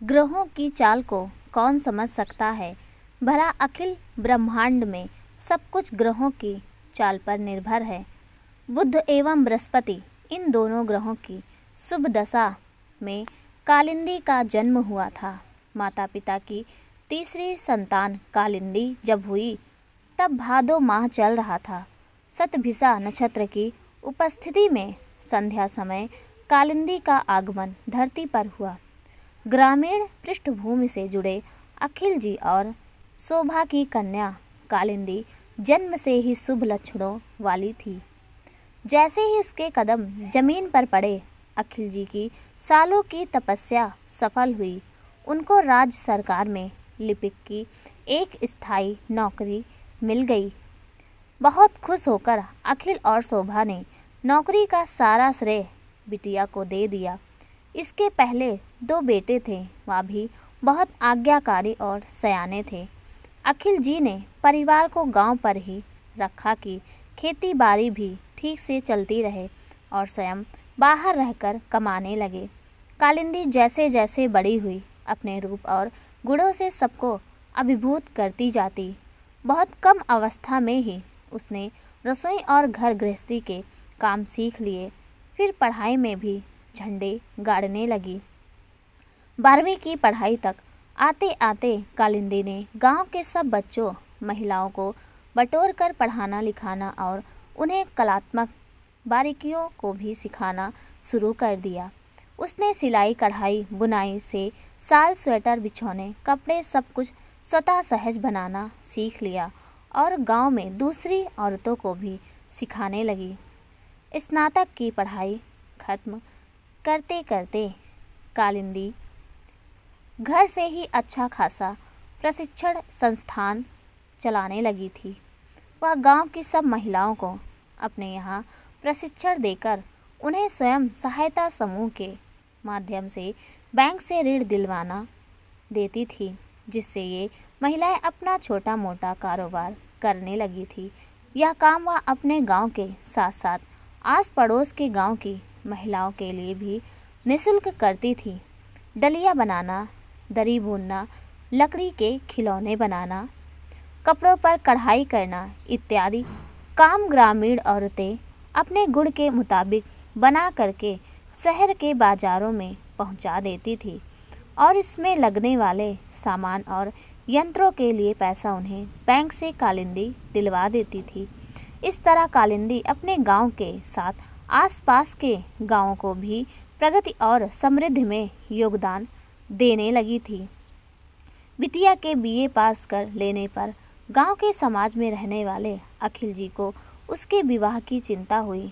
ग्रहों की चाल को कौन समझ सकता है। भला अखिल ब्रह्मांड में सब कुछ ग्रहों की चाल पर निर्भर है। बुध एवं बृहस्पति इन दोनों ग्रहों की शुभ दशा में कालिंदी का जन्म हुआ था। माता पिता की तीसरी संतान कालिंदी जब हुई तब भादो माह चल रहा था। शतभिषा नक्षत्र की उपस्थिति में संध्या समय कालिंदी का आगमन धरती पर हुआ। ग्रामीण पृष्ठभूमि से जुड़े अखिल जी और शोभा की कन्या कालिंदी जन्म से ही शुभ लक्षणों वाली थी। जैसे ही उसके कदम जमीन पर पड़े, अखिल जी की सालों की तपस्या सफल हुई। उनको राज्य सरकार में लिपिक की एक स्थायी नौकरी मिल गई। बहुत खुश होकर अखिल और शोभा ने नौकरी का सारा श्रेय बिटिया को दे दिया। इसके पहले 2 बेटे थे, वह भी बहुत आज्ञाकारी और सयाने थे। अखिल जी ने परिवार को गांव पर ही रखा कि खेती बाड़ी भी ठीक से चलती रहे और स्वयं बाहर रहकर कमाने लगे। कालिंदी जैसे जैसे बड़ी हुई, अपने रूप और गुणों से सबको अभिभूत करती जाती। बहुत कम अवस्था में ही उसने रसोई और घर गृहस्थी के काम सीख लिए। फिर पढ़ाई में भी झंडे गाड़ने लगी। 12वीं की पढ़ाई तक आते आते कालिंदी ने गांव के सब बच्चों महिलाओं को बटोर कर पढ़ाना लिखाना और उन्हें कलात्मक बारीकियों को भी सिखाना शुरू कर दिया। उसने सिलाई कढ़ाई बुनाई से साल स्वेटर बिछौने कपड़े सब कुछ स्वतः सहज बनाना सीख लिया और गांव में दूसरी औरतों को भी सिखाने लगी। स्नातक की पढ़ाई खत्म करते करते कालिंदी घर से ही अच्छा खासा प्रशिक्षण संस्थान चलाने लगी थी। वह गांव की सब महिलाओं को अपने यहाँ प्रशिक्षण देकर उन्हें स्वयं सहायता समूह के माध्यम से बैंक से ऋण दिलवाना देती थी, जिससे ये महिलाएं अपना छोटा मोटा कारोबार करने लगी थी। यह काम वह अपने गांव के साथ साथ आस पड़ोस के गांव की महिलाओं के लिए भी निःशुल्क करती थी। डलिया बनाना, दरी बुनना, लकड़ी के खिलौने बनाना, कपड़ों पर कढ़ाई करना इत्यादि काम ग्रामीण औरतें अपने गुण के मुताबिक बना करके शहर के बाजारों में पहुंचा देती थी और इसमें लगने वाले सामान और यंत्रों के लिए पैसा उन्हें बैंक से कालिंदी दिलवा देती थी। इस तरह कालिंदी अपने गांव के साथ आसपास के गांवों को भी प्रगति और समृद्धि में योगदान देने लगी थी। बिटिया के बीए पास कर लेने पर गांव के समाज में रहने वाले अखिल जी को उसके विवाह की चिंता हुई।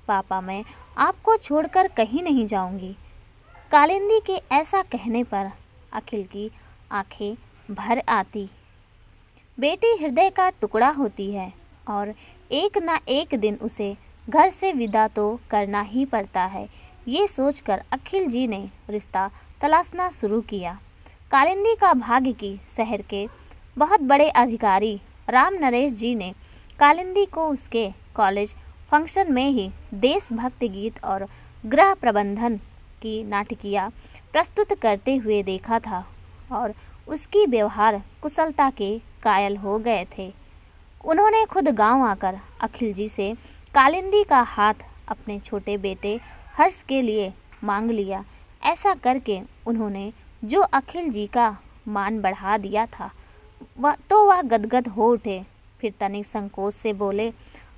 पापा, मैं आपको छोड़कर कहीं नहीं जाऊंगी। कालिंदी के ऐसा कहने पर अखिल की आंखें भर आती। बेटी हृदय का टुकड़ा होती है और एक ना एक दिन उसे घर से विदा तो करना ही पड़ता है। ये सोचकर अखिल जी ने रिश्ता तलाशना शुरू किया। कालिंदी का भाग्य की शहर के बहुत बड़े अधिकारी राम नरेश जी ने कालिंदी को उसके कॉलेज फंक्शन में ही देशभक्ति गीत और गृह प्रबंधन की नाटकिया प्रस्तुत करते हुए देखा था और उसकी व्यवहार कुशलता के कायल हो गए थे। उन्होंने खुद गांव आकर अखिल जी से कालिंदी का हाथ अपने छोटे बेटे हर्ष के लिए मांग लिया। ऐसा करके उन्होंने जो अखिल जी का मान बढ़ा दिया था, वह गदगद हो उठे। फिर तनिक संकोच से बोले,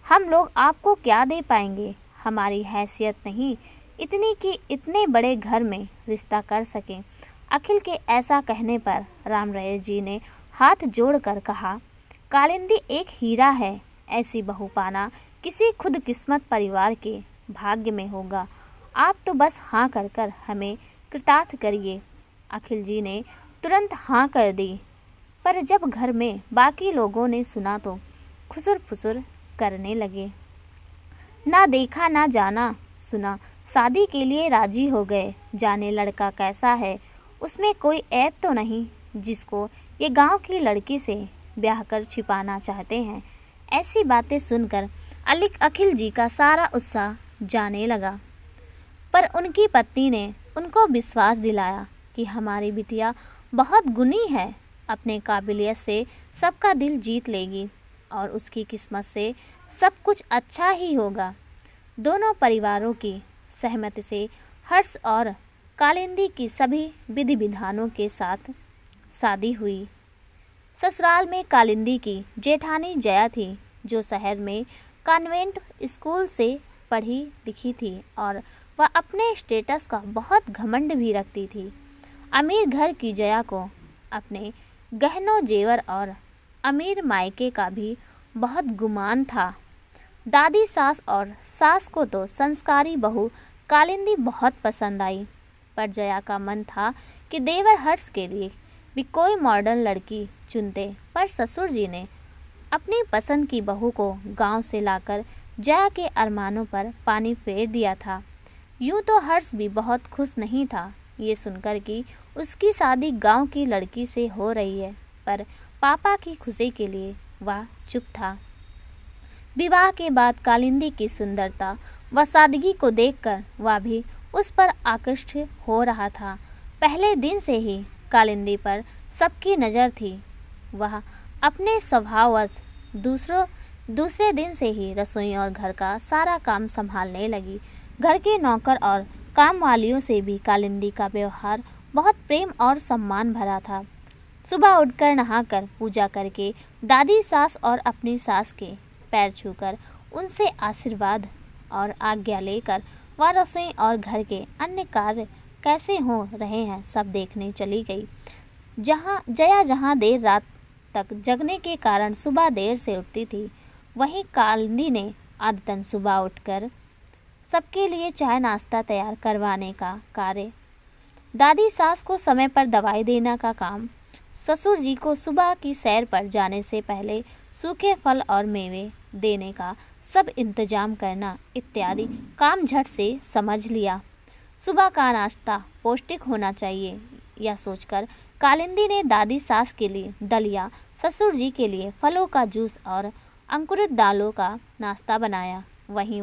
हम लोग आपको क्या दे पाएंगे, हमारी हैसियत नहीं इतनी कि इतने बड़े घर में रिश्ता कर सकें। अखिल के ऐसा कहने पर राम रईस जी ने हाथ जोड़कर कहा, कालिंदी एक हीरा है, ऐसी बहू पाना किसी खुद किस्मत परिवार के भाग्य में होगा। आप तो बस हाँ कर कर हमें कृतार्थ करिए। अखिल जी ने तुरंत हाँ कर दी, पर जब घर में बाकी लोगों ने सुना तो खुसुर फुसुर करने लगे। ना देखा ना जाना सुना, शादी के लिए राजी हो गए। जाने लड़का कैसा है, उसमें कोई ऐब तो नहीं जिसको ये गांव की लड़की से ब्याह कर छिपाना चाहते हैं। ऐसी बातें सुनकर अखिल जी का सारा उत्साह जाने लगा, पर उनकी पत्नी ने उनको विश्वास दिलाया कि हमारी बिटिया बहुत गुणी है, अपने काबिलियत से सबका दिल जीत लेगी और उसकी किस्मत से सब कुछ अच्छा ही होगा। दोनों परिवारों की सहमति से हर्ष और कालिंदी की सभी विधि विधानों के साथ शादी हुई। ससुराल में कालिंदी की जेठानी जया थी, जो शहर में कॉन्वेंट स्कूल से पढ़ी लिखी थी और वह अपने स्टेटस का बहुत घमंड भी रखती थी। अमीर घर की जया को अपने गहनों जेवर और अमीर मायके का भी बहुत गुमान था। दादी सास और सास को तो संस्कारी बहू कालिंदी बहुत पसंद आई, पर जया का मन था कि देवर हर्ष के लिए भी कोई मॉडर्न लड़की चुनते, पर ससुर जी ने अपनी पसंद की बहू को गांव से लाकर जया के अरमानों पर पानी फेर दिया था। यूं तो हर्ष भी बहुत खुश नहीं था ये सुनकर कि उसकी शादी गांव की लड़की से हो रही है, पर पापा की खुशी के लिए वह चुप था। विवाह के बाद कालिंदी की सुंदरता व सादगी को देखकर वह भी उस पर आकृष्ट हो रहा था। पहले दिन से ही कालिंदी पर सबकी नज़र थी। वह अपने स्वभाववश दूसरे दिन से ही रसोई और घर का सारा काम संभालने लगी। घर के नौकर और काम वालियों से भी कालिंदी का व्यवहार बहुत प्रेम और सम्मान भरा था। सुबह उठकर नहाकर पूजा करके दादी सास और अपनी सास के पैर छूकर उनसे आशीर्वाद और आज्ञा लेकर वह रसोई और घर के अन्य कार्य कैसे हो रहे हैं सब देखने चली गई। जहाँ देर रात तक जगने के कारण सुबह देर से उठती थी, वहीं कालिंदी ने आदतन सुबह उठकर सबके लिए चाय नाश्ता तैयार करवाने का कार्य, दादी सास को समय पर दवाई देने का काम, ससुर जी को सुबह की सैर पर जाने से पहले सूखे फल और मेवे देने का सब इंतजाम करना इत्यादि काम झट से समझ लिया। सुबह का नाश्ता पौष्टिक होना चाहिए, यह सोचकर कालिंदी ने दादी सास के लिए दलिया, ससुर जी के लिए फलों का जूस और अंकुरित दालों का नाश्ता बनाया। वहीं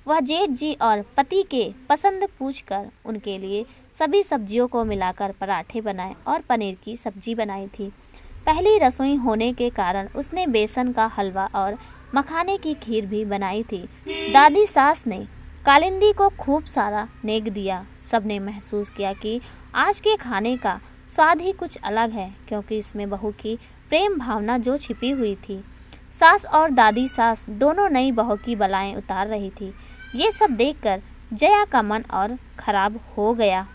वह जेठ जी और पति के पसंद पूछकर उनके लिए सभी सब्जियों को मिलाकर पराठे बनाए और पनीर की सब्जी बनाई थी। पहली रसोई होने के कारण उसने बेसन का हलवा और मखाने की खीर भी बनाई थी। दादी सास ने कालिंदी को खूब सारा नेक दिया। सबने महसूस किया कि आज के खाने का स्वाद ही कुछ अलग है, क्योंकि इसमें बहू की प्रेम भावना जो छिपी हुई थी। सास और दादी सास दोनों नई बहू की बलाएं उतार रही थी। ये सब देखकर जया का मन और खराब हो गया।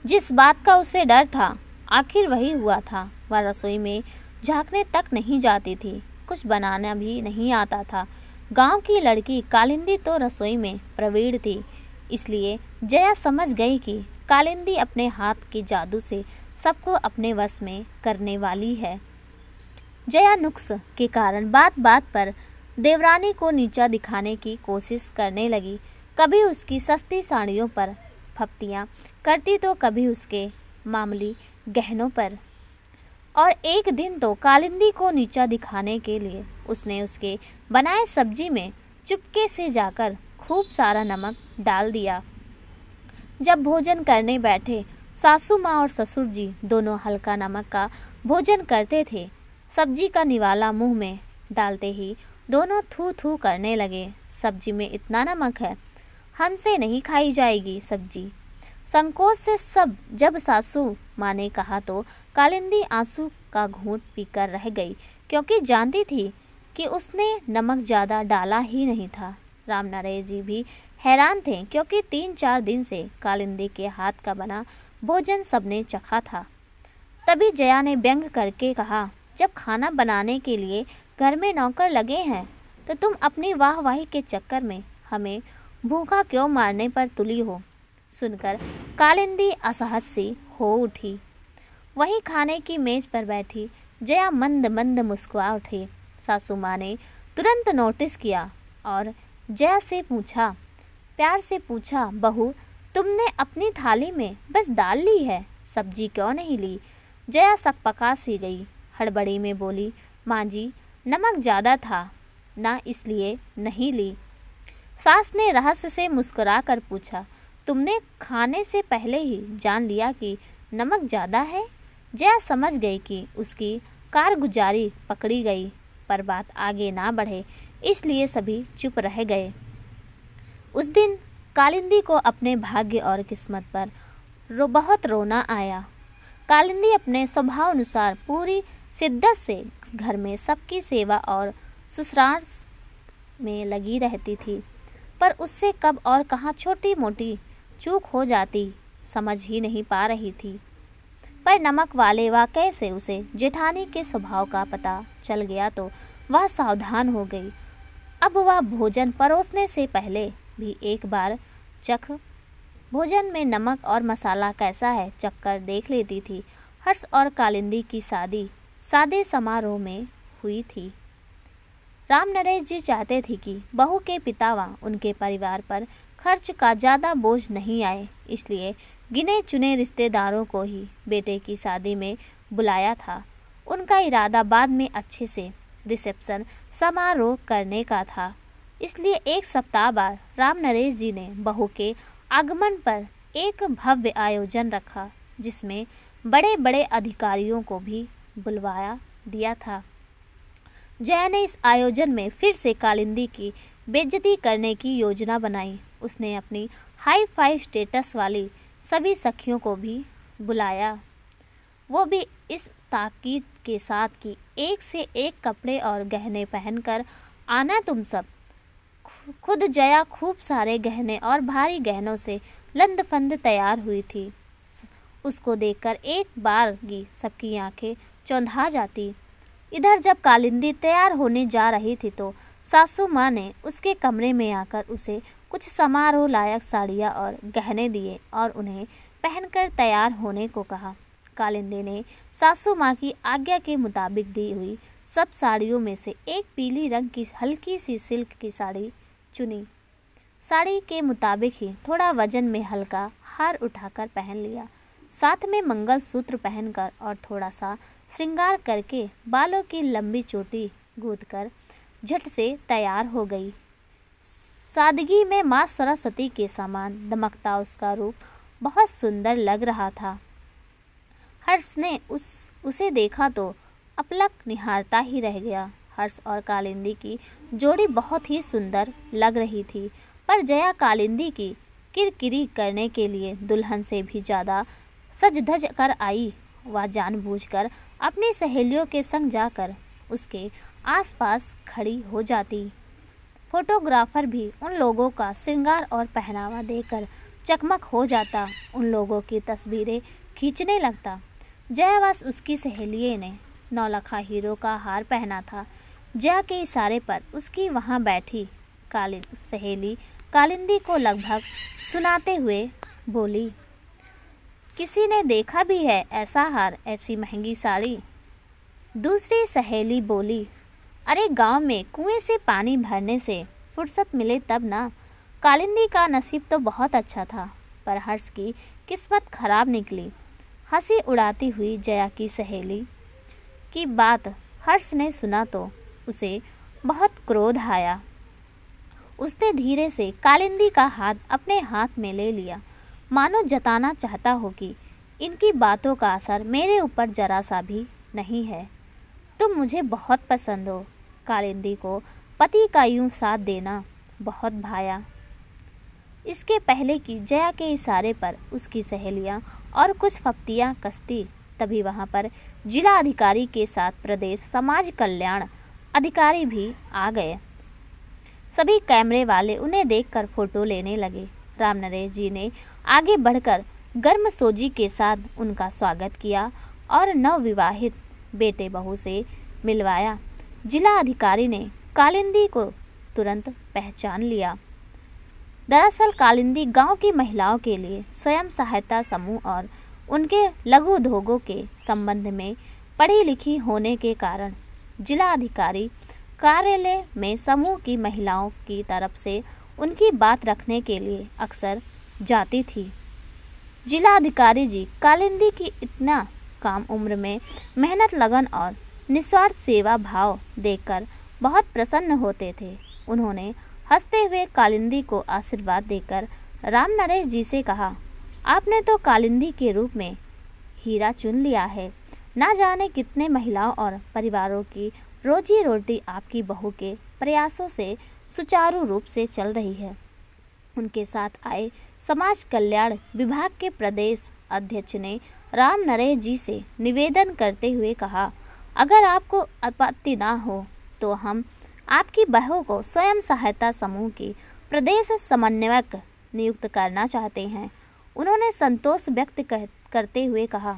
जिस बात का उसे डर था आखिर वही हुआ था। वह रसोई में झांकने तक नहीं जाती थी, कुछ बनाना भी नहीं आता था। गांव की लड़की कालिंदी तो रसोई में प्रवीण थी, इसलिए जया समझ गई कि कालिंदी अपने हाथ के जादू से सबको अपने वश में करने वाली है। जया नुक्स के कारण बात बात पर देवरानी को नीचा दिखाने की कोशिश करने लगी। कभी उसकी सस्ती साड़ियों पर फप्तियाँ करती तो कभी उसके मामूली गहनों पर। और एक दिन तो कालिंदी को नीचा दिखाने के लिए उसने उसके बनाए सब्जी में चुपके से जाकर खूब सारा नमक डाल दिया। जब भोजन करने बैठे सासू माँ और ससुर जी दोनों हल्का नमक का भोजन करते थे। सब्जी का निवाला मुंह में डालते ही दोनों थू थू करने लगे। सब्जी में इतना नमक है, हमसे नहीं खाई जाएगी सब्जी। संकोच से सब जब सासू माँ ने कहा तो कालिंदी आंसू का घूंट पीकर रह गई, क्योंकि जानती थी कि उसने नमक ज़्यादा डाला ही नहीं था। रामनारायण जी भी हैरान थे, क्योंकि 3-4 दिन से कालिंदी के हाथ का बना भोजन सबने चखा था। तभी जया ने व्यंग करके कहा, जब खाना बनाने के लिए घर में नौकर लगे हैं तो तुम अपनी वाहवाही के चक्कर में हमें भूखा क्यों मारने पर तुली हो। सुनकर कालिंदी असहज सी हो उठी। वहीं खाने की मेज पर बैठी जया मंद मंद मुस्कुरा उठी। सासू माँ ने तुरंत नोटिस किया और जया से पूछा, प्यार से पूछा, बहू तुमने अपनी थाली में बस दाल ली है, सब्जी क्यों नहीं ली। जया सकपका सी गई, हड़बड़ी में बोली, माँ जी नमक ज़्यादा था ना, इसलिए नहीं ली। सास ने रहस्य से मुस्कुरा कर पूछा, तुमने खाने से पहले ही जान लिया कि नमक ज़्यादा है। जया समझ गई कि उसकी कारगुजारी पकड़ी गई, पर बात आगे ना बढ़े इसलिए सभी चुप रह गए। उस दिन कालिंदी को अपने भाग्य और किस्मत पर बहुत रोना आया। कालिंदी अपने स्वभाव अनुसार पूरी शिद्दत से घर में सबकी सेवा और ससुराल में लगी रहती थी, पर उससे कब और कहाँ छोटी मोटी चूक हो जाती समझ ही नहीं पा रही थी। पर नमक वाले वाकये से उसे जेठानी के स्वभाव का पता चल गया तो वह सावधान हो गई। अब वह भोजन परोसने से पहले भी एक बार भोजन में नमक और मसाला कैसा है चख कर देख लेती थी। हर्ष और कालिंदी की शादी सादे समारोह में हुई थी। राम नरेश जी चाहते थे कि बहू के पिता व उनके परिवार पर खर्च का ज़्यादा बोझ नहीं आए, इसलिए गिने चुने रिश्तेदारों को ही बेटे की शादी में बुलाया था। उनका इरादा बाद में अच्छे से रिसेप्शन समारोह करने का था, इसलिए एक सप्ताह बाद राम नरेश जी ने बहू के आगमन पर एक भव्य आयोजन रखा, जिसमें बड़े बड़े अधिकारियों को भी बुलवाया दिया था। जया ने इस आयोजन में फिर से कालिंदी की बेइज्जती करने की योजना बनाई। उसने अपनी हाई फाई स्टेटस वाली सभी सखियों को भी बुलाया, वो भी इस ताकीद के साथ कि एक से एक कपड़े और गहने पहनकर आना तुम सब। खुद जया खूब सारे गहने और भारी गहनों से लंदफंद तैयार हुई थी। उसको देखकर एक बार की सबकी आंखें चौंधा जाती। इधर जब कालिंदी तैयार होने जा रही थी तो सासू माँ ने उसके कमरे में आकर उसे कुछ समारोह लायक साड़ियाँ और गहने दिए और उन्हें पहनकर तैयार होने को कहा। कालिंदी ने सासू माँ की आज्ञा के मुताबिक दी हुई सब साड़ियों में से एक पीली रंग की हल्की सी सिल्क की साड़ी चुनी। साड़ी के मुताबिक ही थोड़ा वजन में हल्का हार उठाकर पहन लिया, साथ में मंगलसूत्र पहनकर और थोड़ा सा श्रृंगार करके बालों की लंबी चोटी गूंथकर झट से तैयार हो गई। सादगी में माँ सरस्वती के समान दमकता उसका रूप बहुत सुंदर लग रहा था। हर्ष ने उसे देखा तो अपलक निहारता ही रह गया। हर्ष और कालिंदी की जोड़ी बहुत ही सुंदर लग रही थी, पर जया कालिंदी की किरकिरी करने के लिए दुल्हन से भी ज़्यादा सज धज कर आई। वह जानबूझकर अपनी सहेलियों के संग जाकर उसके आसपास खड़ी हो जाती। फोटोग्राफर भी उन लोगों का श्रृंगार और पहनावा देखकर चकमक हो जाता, उन लोगों की तस्वीरें खींचने लगता। जया व उसकी सहेलियों ने नौलखा हीरो का हार पहना था। जया के इशारे पर उसकी वहाँ बैठी सहेली कालिंदी को लगभग सुनाते हुए बोली, किसी ने देखा भी है ऐसा हार, ऐसी महंगी साड़ी? दूसरी सहेली बोली, अरे गांव में कुएं से पानी भरने से फुर्सत मिले तब ना। कालिंदी का नसीब तो बहुत अच्छा था, पर हर्ष की किस्मत खराब निकली। हंसी उड़ाती हुई जया की सहेली की बात हर्ष ने सुना तो उसे बहुत क्रोध आया। उसने धीरे से कालिंदी का हाथ अपने हाथ में ले लिया, मानो जताना चाहता हो कि इनकी बातों का असर मेरे ऊपर जरा सा भी नहीं है। तुम मुझे बहुत पसंद हो। कालिंदी को पति का यूं साथ देना बहुत भाया। इसके पहले कि जया के इशारे पर उसकी सहेलियां और कुछ फप्तियां कसती, तभी वहां पर जिला अधिकारी के साथ प्रदेश समाज कल्याण अधिकारी भी आ गए। सभी कैमरे वाले उन्हें देखकर फोटो लेने लगे। राम नरेश जी ने आगे बढ़कर गर्म सोजी के साथ उनका स्वागत किया और नवविवाहित बेटे बहू से मिलवाया। जिला अधिकारी ने कालिंदी को तुरंत पहचान लिया। दरअसल कालिंदी गांव की महिलाओं के लिए स्वयं सहायता समूह और उनके लघु उद्योगों के संबंध में पढ़ी लिखी होने के कारण जिला अधिकारी कार्यालय में समूह की महिलाओं की तरफ से उनकी बात रखने के लिए अक्सर जाती थी। जिला अधिकारी जी कालिंदी की इतना कम उम्र में मेहनत, लगन और निस्वार्थ सेवा भाव देखकर बहुत प्रसन्न होते थे। उन्होंने हंसते हुए कालिंदी को आशीर्वाद देकर राम नरेश जी से कहा, आपने तो कालिंदी के रूप में हीरा चुन लिया है। ना जाने कितने महिलाओं और परिवारों की रोजी रोटी आपकी बहू के प्रयासों से सुचारू रूप से चल रही है। उनके साथ आए समाज कल्याण विभाग के प्रदेश अध्यक्ष ने राम नरेश जी से निवेदन करते हुए कहा, अगर आपको आपत्ति ना हो तो हम आपकी बहू को स्वयं सहायता समूह की प्रदेश समन्वयक नियुक्त करना चाहते हैं। उन्होंने संतोष व्यक्त करते हुए कहा,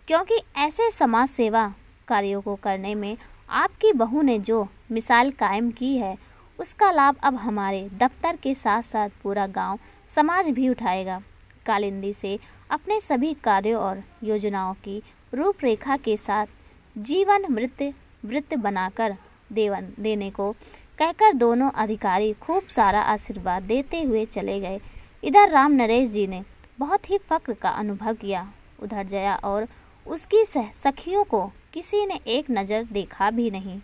क्योंकि ऐसे समाज सेवा कार्यों को करने में आपकी बहू ने जो मिसाल कायम की है, उसका लाभ अब हमारे दफ्तर के साथ साथ पूरा गांव समाज भी उठाएगा। कालिंदी से अपने सभी कार्यों और योजनाओं की रूपरेखा के साथ जीवन मृत्यु वृत्त बनाकर देने को कहकर दोनों अधिकारी खूब सारा आशीर्वाद देते हुए चले गए। इधर राम नरेश जी ने बहुत ही फक्र का अनुभव किया। उधर जया और उसकी सखियों को किसी ने एक नज़र देखा भी नहीं।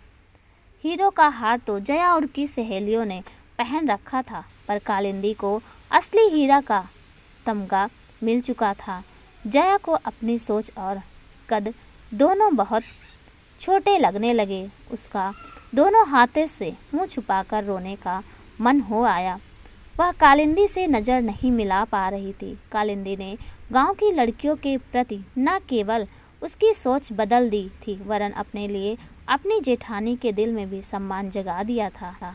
हीरो का हार तो जया और की सहेलियों ने पहन रखा था, पर कालिंदी को असली हीरा का तमगा मिल चुका था। जया को अपनी सोच और कद दोनों बहुत छोटे लगने लगे। उसका दोनों हाथों से मुंह छुपाकर रोने का मन हो आया। वह कालिंदी से नज़र नहीं मिला पा रही थी। कालिंदी ने गांव की लड़कियों के प्रति न केवल उसकी सोच बदल दी थी, वरन अपने लिए अपनी जेठानी के दिल में भी सम्मान जगा दिया था।